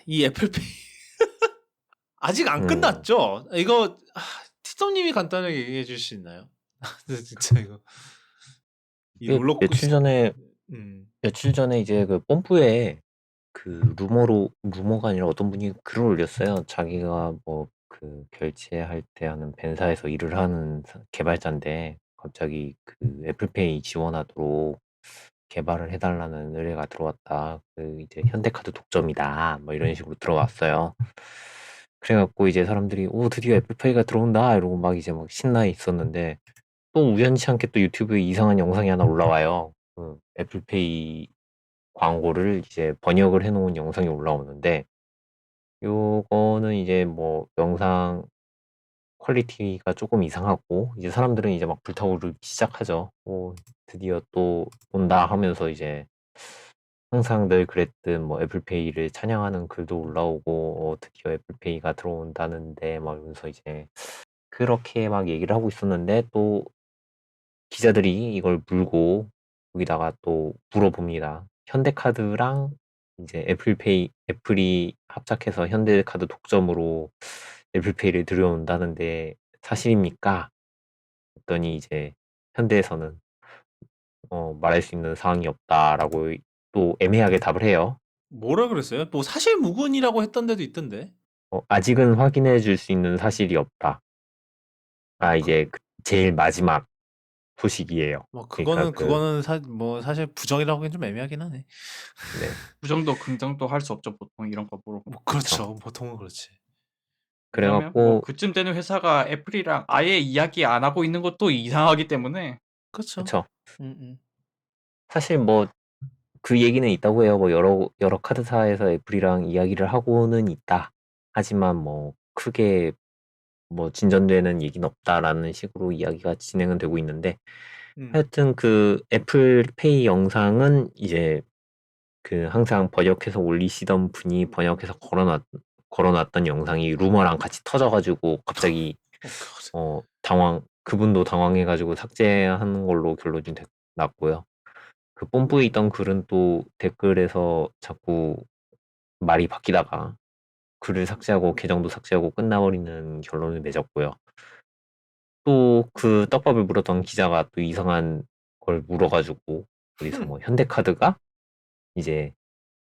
이 애플페이 아직 안 음. 끝났죠? 이거 티썸님이 간단하게 얘기해 주실 수 있나요? 진짜 이거 이 이게 롤러코스터. 음. 며칠 전에 이제 그 뽐뿌에 그 루머가 아니라 어떤 분이 글을 올렸어요. 자기가 뭐 그 결제할 때 하는 벤사에서 일을 하는 개발자인데 갑자기 그 애플페이 지원하도록 개발을 해달라는 의뢰가 들어왔다. 그 이제 현대카드 독점이다. 뭐 이런 식으로 들어왔어요. 그래갖고 이제 사람들이 오 드디어 애플페이가 들어온다 이러고 막 이제 막 신나 있었는데 또 우연치 않게 또 유튜브에 이상한 영상이 하나 올라와요. 그 애플페이 광고를 이제 번역을 해놓은 영상이 올라오는데 요거는 이제 뭐 영상 퀄리티가 조금 이상하고 이제 사람들은 이제 막 불타오르기 시작하죠. 오 드디어 또 온다 하면서 이제 항상 늘 그랬듯 뭐 애플페이를 찬양하는 글도 올라오고 드디어 애플페이가 들어온다는데 막 이러면서 이제 그렇게 막 얘기를 하고 있었는데 또 기자들이 이걸 물고 거기다가 또 물어봅니다. 현대카드랑 이제 애플이 합작해서 현대카드 독점으로 애플페이를 들여온다는데 사실입니까? 했더니 이제 현대에서는 말할 수 있는 사항이 없다라고 또 애매하게 답을 해요. 뭐라 그랬어요? 뭐 사실무근이라고 했던 데도 있던데. 아직은 확인해 줄 수 있는 사실이 없다. 이제 제일 마지막 소식이에요. 뭐 그러니까 그거는 사실 부정이라고 하긴 좀 애매하긴 하네. 네, 부정도 긍정도 할 수 없죠, 보통 이런 거 보고. 뭐 그쵸. 그렇죠. 보통은 그렇지. 왜냐면 뭐 그래갖고 그쯤 되는 회사가 애플이랑 아예 이야기 안 하고 있는 것도 이상하기 때문에. 그렇죠. 그쵸. 음. 사실 뭐 그 얘기는 있다고 해요. 뭐 여러 카드사에서 애플이랑 이야기를 하고는 있다. 하지만 뭐 크게 뭐 진전되는 얘기는 없다라는 식으로 이야기가 진행은 되고 있는데 하여튼 그 애플페이 영상은 이제 그 항상 번역해서 올리시던 분이 번역해서 걸어놨던 영상이 루머랑 같이 터져가지고 갑자기 그분도 당황해가지고 삭제하는 걸로 결론이 났고요. 그 뽐뿌에 있던 글은 또 댓글에서 자꾸 말이 바뀌다가 글을 삭제하고 계정도 삭제하고 끝나버리는 결론을 맺었고요. 또 그 떡밥을 물었던 기자가 또 이상한 걸 물어가지고 어디서 뭐 현대카드가 이제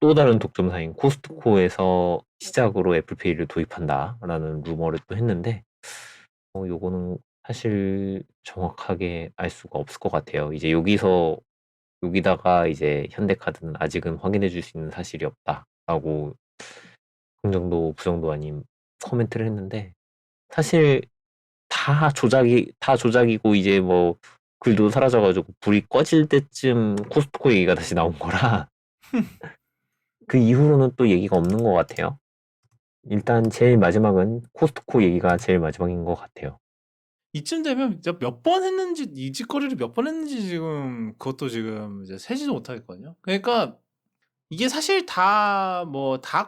또 다른 독점사인 코스트코에서 시작으로 애플페이를 도입한다라는 루머를 또 했는데 요거는 사실 정확하게 알 수가 없을 것 같아요. 이제 여기다가 이제 현대카드는 아직은 확인해 줄 수 있는 사실이 없다라고 긍정도 부정도 아닌 코멘트를 했는데 사실 다 조작이고 이제 뭐 글도 사라져가지고 불이 꺼질 때쯤 코스트코 얘기가 다시 나온 거라 그 이후로는 또 얘기가 없는 것 같아요. 일단 제일 마지막은 코스트코 얘기가 제일 마지막인 것 같아요. 이쯤 되면 몇 번 했는지 이 짓거리를 몇 번 했는지 지금 그것도 지금 이제 세지도 못하겠거든요. 그러니까 이게 사실 다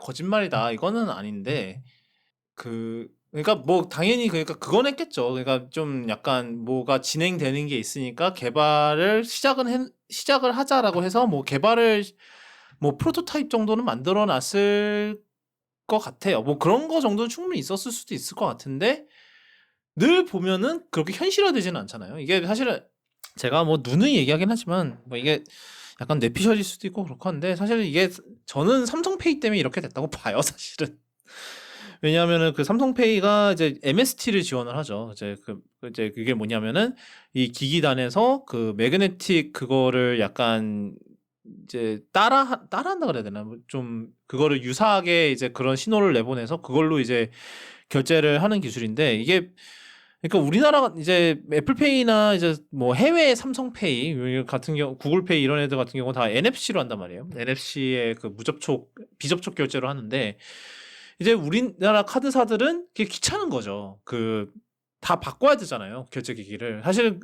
거짓말이다 이거는 아닌데 그러니까 뭐 당연히 그러니까 그건 했겠죠. 그러니까 좀 약간 뭐가 진행되는 게 있으니까 개발을 시작을 하자라고 해서 뭐 개발을 뭐 프로토타입 정도는 만들어 놨을 것 같아요. 뭐 그런 거 정도는 충분히 있었을 수도 있을 것 같은데 늘 보면은 그렇게 현실화되지는 않잖아요. 이게 사실은 제가 뭐 누누이 얘기하긴 하지만 뭐 이게 약간 뇌피셜일 수도 있고 그렇고 한데 사실은 이게 저는 삼성페이 때문에 이렇게 됐다고 봐요, 사실은. 왜냐하면은 그 삼성페이가 이제 MST를 지원을 하죠. 이제 그게 뭐냐면은 이 기기단에서 그 매그네틱 그거를 약간 이제 따라한다 그래야 되나? 좀 그거를 유사하게 이제 그런 신호를 내보내서 그걸로 이제 결제를 하는 기술인데 이게 그러니까 우리나라 이제 애플페이나 이제 뭐 해외 삼성페이 같은 경우 구글페이 이런 애들 같은 경우 다 NFC로 한단 말이에요. NFC의 그 비접촉 결제로 하는데 이제 우리나라 카드사들은 그게 귀찮은 거죠. 다 바꿔야 되잖아요. 결제 기기를. 사실은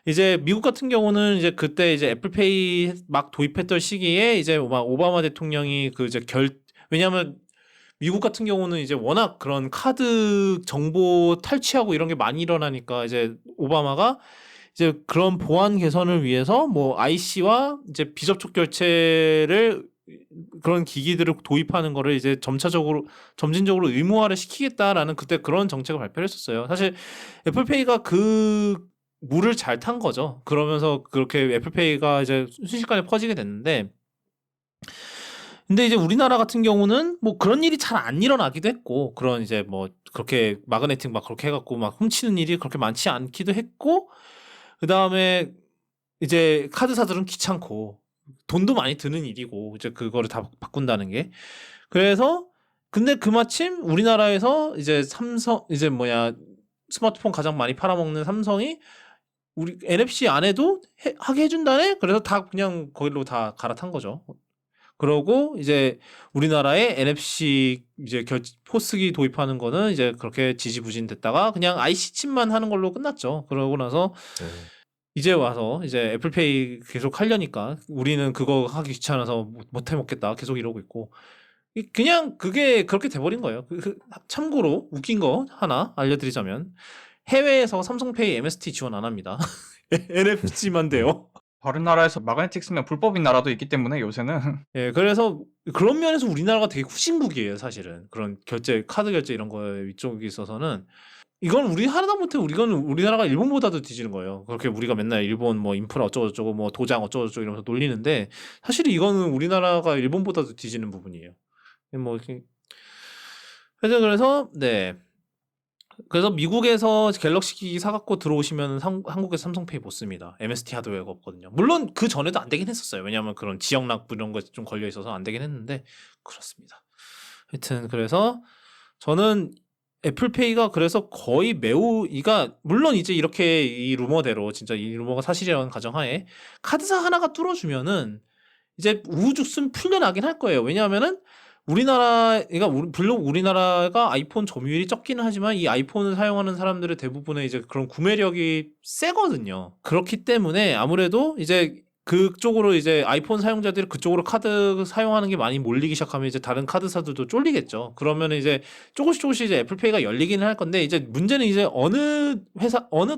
이제 미국 같은 경우는 이제 그때 이제 애플페이 막 도입했던 시기에 이제 막 오바마 대통령이 왜냐하면 미국 같은 경우는 이제 워낙 그런 카드 정보 탈취하고 이런 게 많이 일어나니까 이제 오바마가 이제 그런 보안 개선을 위해서 뭐 IC와 이제 비접촉 결제를 그런 기기들을 도입하는 거를 이제 점진적으로 의무화를 시키겠다라는 그때 그런 정책을 발표를 했었어요. 사실 애플페이가 그 물을 잘 탄 거죠. 그러면서 그렇게 애플페이가 이제 순식간에 퍼지게 됐는데, 근데 이제 우리나라 같은 경우는 뭐 그런 일이 잘 안 일어나기도 했고, 그런 이제 뭐 그렇게 마그네틱 막 그렇게 해갖고 막 훔치는 일이 그렇게 많지 않기도 했고, 그 다음에 이제 카드사들은 귀찮고 돈도 많이 드는 일이고 이제 그거를 다 바꾼다는 게. 그래서 근데 그마침 우리나라에서 이제 삼성 이제 뭐냐 스마트폰 가장 많이 팔아먹는 삼성이 우리 NFC 안 해도 하게 해준다네. 그래서 다 그냥 거기로 다 갈아탄 거죠. 그러고 이제 우리나라에 NFC 이제 포스기 도입하는 거는 이제 그렇게 지지부진 됐다가 그냥 IC 칩만 하는 걸로 끝났죠. 그러고 나서 음. 이제 와서 이제 애플페이 계속 하려니까 우리는 그거 하기 귀찮아서 못 해먹겠다 계속 이러고 있고, 그냥 그게 그렇게 돼버린 거예요. 참고로 웃긴 거 하나 알려드리자면 해외에서 삼성페이 MST 지원 안 합니다. NFC만 돼요. 다른 나라에서 마그네틱 쓰면 불법인 나라도 있기 때문에 요새는 예, 그래서 그런 면에서 우리나라가 되게 후진국이에요, 사실은. 그런 카드 결제 이런 거에 이쪽에 있어서는. 이건 우리 하다 못해 우리나라가 일본보다도 뒤지는 거예요. 그렇게 우리가 맨날 일본 뭐 인프라 어쩌고저쩌고 뭐 도장 어쩌고저쩌고 이러면서 놀리는데, 사실 이거는 우리나라가 일본보다도 뒤지는 부분이에요. 뭐 하여튼 그래서 네. 그래서 미국에서 갤럭시 기기 사갖고 들어오시면 한국에서 삼성페이 못 씁니다. MST 하드웨어가 없거든요. 물론 그 전에도 안 되긴 했었어요. 왜냐하면 그런 지역 납부 이런 거 좀 걸려 있어서 안 되긴 했는데 그렇습니다. 하여튼 그래서 저는 애플페이가 그래서 거의 매우 물론 이제 이렇게 이 루머대로 진짜 이 루머가 사실이라는 가정하에 카드사 하나가 뚫어주면은 이제 우후죽순 풀려나긴 할 거예요. 왜냐하면은 그러니까 물론 우리나라가 아이폰 점유율이 적기는 하지만 이 아이폰을 사용하는 사람들의 대부분의 이제 그런 구매력이 세거든요. 그렇기 때문에 아무래도 이제 그쪽으로 이제 아이폰 사용자들이 그쪽으로 카드 사용하는 게 많이 몰리기 시작하면 이제 다른 카드사들도 쫄리겠죠. 그러면 이제 조금씩 이제 애플페이가 열리기는 할 건데, 이제 문제는 이제 어느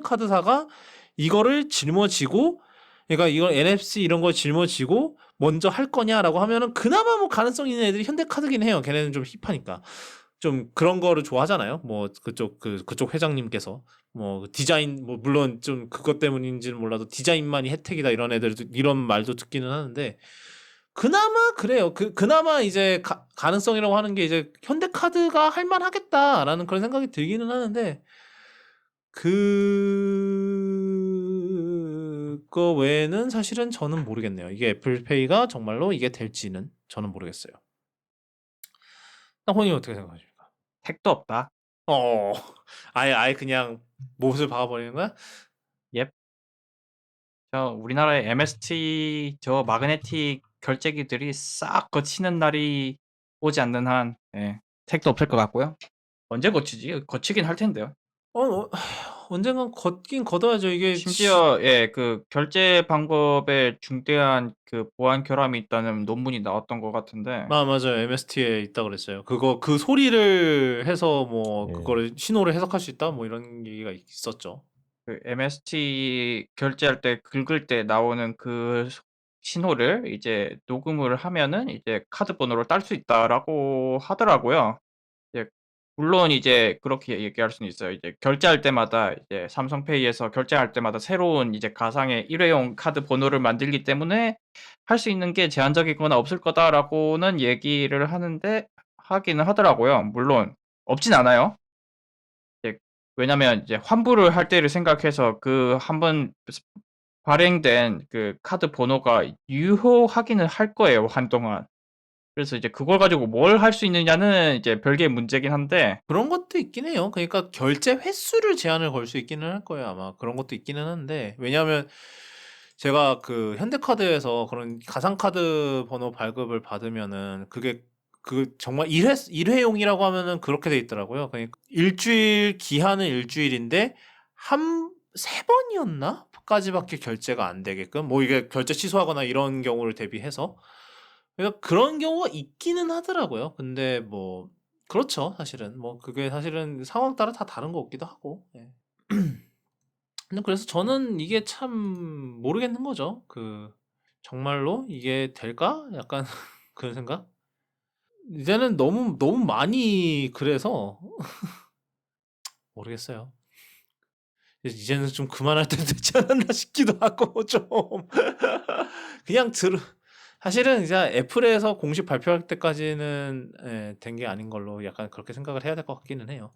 카드사가 이거를 짊어지고, 그러니까 이걸 NFC 이런 걸 짊어지고 먼저 할 거냐라고 하면은 그나마 뭐 가능성 있는 애들이 현대카드긴 해요. 걔네는 좀 힙하니까. 좀 그런 거를 좋아하잖아요. 뭐 그쪽 회장님께서 뭐 디자인 뭐 물론 좀 그것 때문인지는 몰라도 디자인만이 혜택이다 이런 애들도 이런 말도 듣기는 하는데, 그나마 그래요. 그나마 이제 가능성이라고 하는 게 이제 현대카드가 할 만하겠다라는 그런 생각이 들기는 하는데, 그거 외에는 사실은 저는 모르겠네요. 이게 애플페이가 정말로 이게 될지는 저는 모르겠어요. 땅콩님 어떻게 생각하십니까? 택도 없다. 아예 그냥 못을 박아버리는 거야? 예. 저 우리나라의 MST 저 마그네틱 결제기들이 싹 거치는 날이 오지 않는 한 택도 없을 것 같고요. 언제 거치지? 거치긴 할 텐데요. 언젠간 걷긴 걷어야죠. 이게 심지어 그 결제 방법에 중대한 그 보안 결함이 있다는 논문이 나왔던 것 같은데 맞아요. MST에 있다 그랬어요. 그 소리를 해서 뭐 예. 그거를 신호를 해석할 수 있다 뭐 이런 얘기가 있었죠. 그 MST 결제할 때 긁을 때 나오는 그 신호를 이제 녹음을 하면은 이제 카드 번호를 딸 수 있다라고 하더라고요. 이제 물론 이제 그렇게 얘기할 수는 있어요. 이제 결제할 때마다 이제 삼성페이에서 결제할 때마다 새로운 이제 가상의 일회용 카드 번호를 만들기 때문에 할 수 있는 게 제한적이거나 없을 거다라고는 얘기를 하기는 하더라고요. 물론 없진 않아요. 이제 왜냐면 이제 환불을 할 때를 생각해서 그 한번 발행된 그 카드 번호가 유효하기는 할 거예요, 한동안. 그래서 이제 그걸 가지고 뭘 할 수 있느냐는 이제 별개의 문제긴 한데 그런 것도 있긴 해요. 그러니까 결제 횟수를 제한을 걸 수 있기는 할 거예요. 아마 그런 것도 있기는 한데, 왜냐하면 제가 그 현대카드에서 그런 가상카드 번호 발급을 받으면은 그게 정말 일회용이라고 하면은 그렇게 돼 있더라고요. 그러니까 기한은 일주일인데 세 번이었나? 까지밖에 결제가 안 되게끔, 뭐 이게 결제 취소하거나 이런 경우를 대비해서. 그러니까 그런 경우가 있기는 하더라고요. 근데 뭐 그렇죠. 사실은 뭐 그게 사실은 상황 따라 다 다른 거 같기도 하고. 예. 근데 그래서 저는 이게 참 모르겠는 거죠. 정말로 이게 될까? 약간 그런 생각? 이제는 너무 많이 그래서 모르겠어요. 이제는 좀 그만할 때도 되지 않았나 싶기도 하고 좀 그냥 들 사실은 이제 애플에서 공식 발표할 때까지는 된 게 아닌 걸로 약간 그렇게 생각을 해야 될 것 같기는 해요.